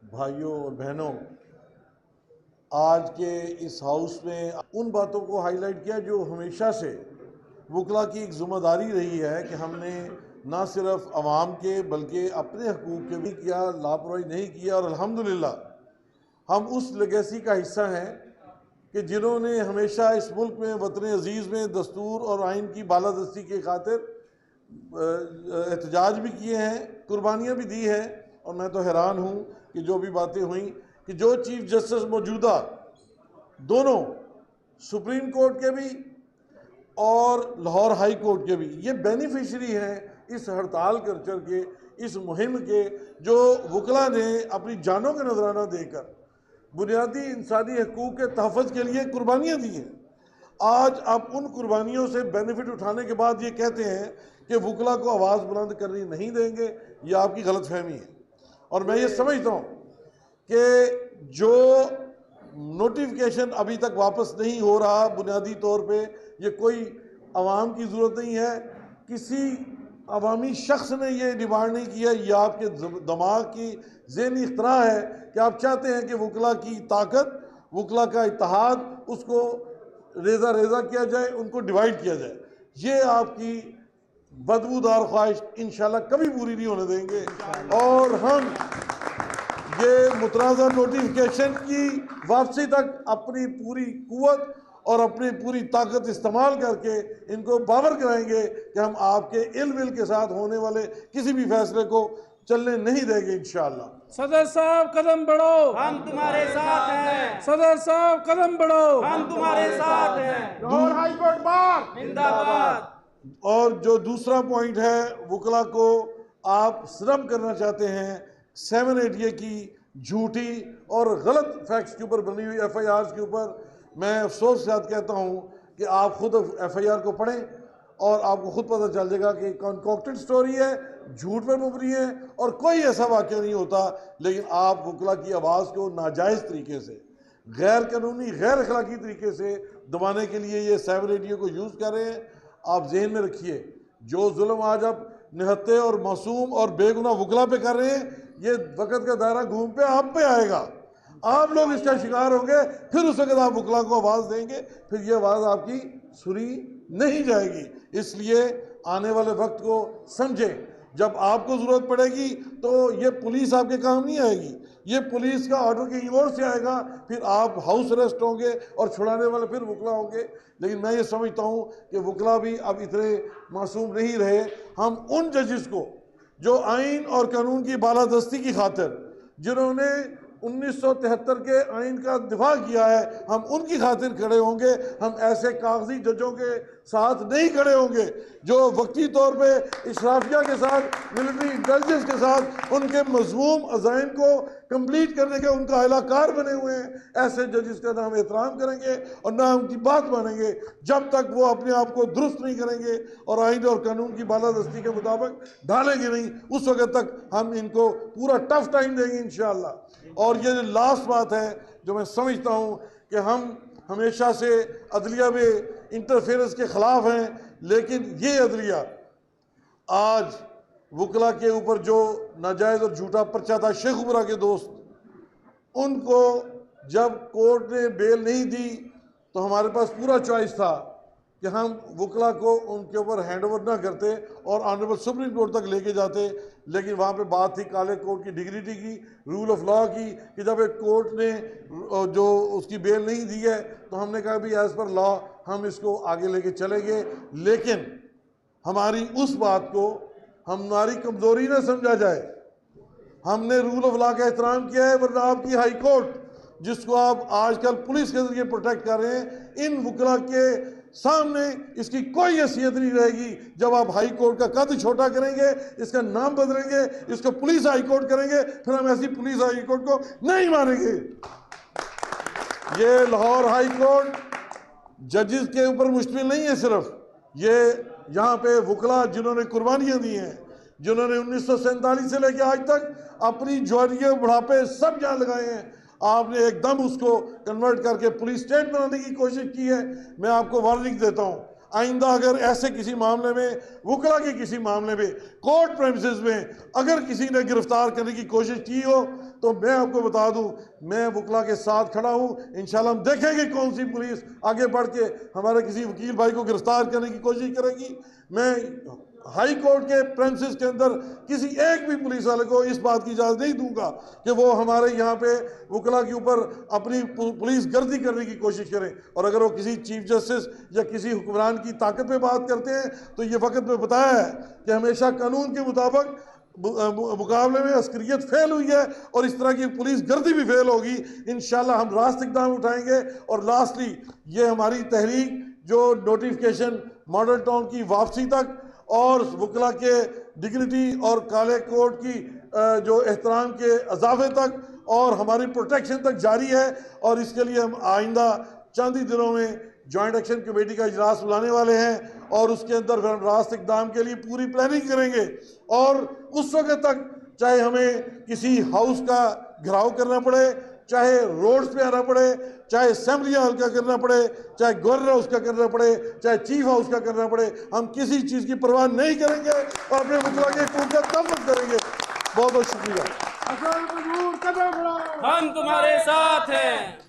भाइयों और बहनों, आज के इस हाउस में उन बातों को हाईलाइट किया जो हमेशा से वकला की एक जिम्मेदारी रही है कि हमने ना सिर्फ अवाम के बल्कि अपने हकूक़ के भी किया, लापरवाही नहीं किया। और अल्हम्दुलिल्लाह हम उस लेगेसी का हिस्सा हैं कि जिन्होंने हमेशा इस मुल्क में वतन अजीज़ में दस्तूर और आइन की बालादस्ती के खातिर एहतजाज भी किए हैं, कुर्बानियाँ भी दी हैं। और मैं तो हैरान हूँ कि जो भी बातें हुई कि जो चीफ जस्टिस मौजूदा दोनों सुप्रीम कोर्ट के भी और लाहौर हाई कोर्ट के भी ये बेनिफिशरी हैं इस हड़ताल कल्चर के, इस मुहिम के, जो वकला ने अपनी जानों का नजराना देकर बुनियादी इंसानी हकूक़ के तहफ़्फ़ुज़ के लिए कुर्बानियाँ दी हैं। आज आप उन कुर्बानियों से बेनिफिट उठाने के बाद ये कहते हैं कि वकला को आवाज़ बुलंद करनी नहीं देंगे, ये आपकी गलतफहमी है। और मैं ये समझता हूँ कि जो नोटिफिकेशन अभी तक वापस नहीं हो रहा, बुनियादी तौर पे ये कोई आवाम की ज़रूरत नहीं है, किसी अवामी शख्स ने ये डिमांड नहीं किया, ये आपके दिमाग की ज़हनी इख्तरा है कि आप चाहते हैं कि वकला की ताकत, वकला का इत्तेहाद, उसको रेज़ा रेज़ा किया जाए, उनको डिवाइड किया जाए। ये आपकी बदबूदार ख्वाहिश इंशाल्लाह कभी पूरी नहीं होने देंगे। और हम ये मुतराज़ा नोटिफिकेशन की वापसी तक अपनी पूरी कुव्वत और अपनी पूरी ताकत इस्तेमाल करके इनको बावर कराएंगे कि हम आपके इल्म के साथ होने वाले किसी भी फैसले को चलने नहीं देंगे इंशाअल्लाह। सदर साहब कदम बढ़ो, हम तुम्हारे साथ हैं। सदर साहब कदम बढ़ो, हम तुम्हारे साथ हैं। लाहौर हाई कोर्ट बार जिंदाबाद। और जो दूसरा पॉइंट है, वकला को आप श्रम करना चाहते हैं 780 की झूठी और गलत फैक्ट्स के ऊपर बनी हुई FIRs के ऊपर। मैं अफसोस के साथ कहता हूँ कि आप खुद FIR को पढ़ें और आपको खुद पता चल जाएगा कि कॉन्कॉक्टेड स्टोरी है, झूठ पर मुबनी है और कोई ऐसा वाक़या नहीं होता। लेकिन आप वकला की आवाज़ को नाजायज़ तरीके से, गैर कानूनी, गैर अखलाकी तरीके से दबाने के लिए ये 780 को यूज़ कर रहे हैं। आप जहन में रखिए, जो जुल्म आज आप निहत्ते और मासूम और बेगुनाह वकला पे कर रहे हैं, ये वक़्त का दायरा घूम पे आप पे आएगा, आप लोग इसका शिकार होंगे, फिर उस वक़्त आप वकला को आवाज़ देंगे, फिर ये आवाज़ आपकी सुनी नहीं जाएगी। इसलिए आने वाले वक्त को समझें, जब आपको ज़रूरत पड़ेगी तो ये पुलिस आपके काम नहीं आएगी, ये पुलिस का ऑर्डर कहीं और से आएगा, फिर आप हाउस अरेस्ट होंगे और छुड़ाने वाले फिर वकला होंगे। लेकिन मैं ये समझता हूँ कि वकला भी अब इतने मासूम नहीं रहे। हम उन जजेस को जो आइन और कानून की बालादस्ती की खातिर, जिन्होंने 1973 के आइन का दिफा किया है, हम उनकी खातिर खड़े होंगे। हम ऐसे कागजी जजों के साथ नहीं खड़े होंगे जो वक्ती तौर पे इशराफिया के साथ, मिलिट्री इंटेलिजेंस के साथ उनके मज़मूम अज़ाइम को कंप्लीट करने के उनका अहलाकार बने हुए हैं। ऐसे जजेस का ना हम एहतराम करेंगे और ना उनकी बात मानेंगे जब तक वो अपने आप को दुरुस्त नहीं करेंगे और आइन और कानून की बालादस्ती के मुताबिक ढालेंगे नहीं। उस वक्त तक हम इनको पूरा टफ टाइम देंगे इंशाअल्लाह। और ये लास्ट बात है जो मैं समझता हूँ कि हम हमेशा से अदलिया में इंटरफेरेंस के ख़िलाफ़ हैं, लेकिन ये अदलिया आज वकला के ऊपर जो नाजायज़ और झूठा पर्चा था शेखुपुरा के दोस्त, उनको जब कोर्ट ने बेल नहीं दी तो हमारे पास पूरा चॉइस था कि हम वकला को उनके ऊपर हैंड ओवर ना करते और ऑनरेबल सुप्रीम कोर्ट तक लेके जाते। लेकिन वहाँ पे बात थी काले कोर्ट की डिग्निटी की, रूल ऑफ लॉ की, कि जब एक कोर्ट ने जो उसकी बेल नहीं दी है तो हमने कहा भी एज़ पर लॉ हम इसको आगे लेके चलेंगे। लेकिन हमारी उस बात को हमारी कमज़ोरी ना समझा जाए, हमने रूल ऑफ लॉ का एहतराम किया है। वरना आपकी हाई कोर्ट जिसको आप आजकल पुलिस के जरिए प्रोटेक्ट कर रहे हैं, इन वकला के सामने इसकी कोई हैसियत नहीं रहेगी। जब आप हाई कोर्ट का कद छोटा करेंगे, इसका नाम बदलेंगे, इसको पुलिस हाई कोर्ट करेंगे, फिर हम ऐसी पुलिस हाई कोर्ट को नहीं मानेंगे। ये लाहौर हाई कोर्ट जजेस के ऊपर मुश्तमिल नहीं है सिर्फ, ये यहाँ पे वकला जिन्होंने कुर्बानियाँ दी हैं, जिन्होंने 1947 से लेकर आज तक अपनी जवानियाँ बुढ़ापे सब जान लगाए हैं, आपने एकदम उसको कन्वर्ट करके पुलिस स्टेट बनाने की कोशिश की है। मैं आपको वार्निंग देता हूँ, आइंदा अगर ऐसे किसी मामले में, वकला के किसी मामले में, कोर्ट प्रेमिसेस में अगर किसी ने गिरफ्तार करने की कोशिश की हो तो मैं आपको बता दूं, मैं वकला के साथ खड़ा हूं। इंशाल्लाह हम देखेंगे कौन सी पुलिस आगे बढ़ के हमारे किसी वकील भाई को गिरफ्तार करने की कोशिश करेगी। मैं हाई कोर्ट के प्रेमिसेस के अंदर किसी एक भी पुलिस वाले को इस बात की इजाज़त नहीं दूंगा कि वो हमारे यहाँ पे वकला के ऊपर अपनी पुलिस गर्दी करने की कोशिश करें। और अगर वो किसी चीफ जस्टिस या किसी हुक्मरान की ताकत पे बात करते हैं तो ये वक्त में बताया है कि हमेशा कानून के मुताबिक मुकाबले में अस्करियत फेल हुई है और इस तरह की पुलिस गर्दी भी फेल होगी। इंशाल्लाह हम रास्त इकदाम उठाएंगे। और लास्टली ये हमारी तहरीक जो नोटिफिकेशन मॉडल टाउन की वापसी तक और वकला के डिग्निटी और काले कोर्ट की जो एहतराम के इजाफे तक और हमारी प्रोटेक्शन तक जारी है। और इसके लिए हम आइंदा चंद ही दिनों में जॉइंट एक्शन कमेटी का इजलास बुलाने वाले हैं और उसके अंदर फिर हम रास्त इकदाम के लिए पूरी प्लानिंग करेंगे। और उस वक्त तक चाहे हमें किसी हाउस का घेराव करना पड़े, चाहे रोड्स पे आना पड़े, चाहे असेंबली हॉल का करना पड़े, चाहे गवर्नर हाउस का करना पड़े, चाहे चीफ हाउस का करना पड़े, हम किसी चीज़ की परवाह नहीं करेंगे और अपने वकला के हकूक़ का तहफ़्फ़ुज़ करेंगे। बहुत बहुत शुक्रिया। हम तुम्हारे साथ हैं।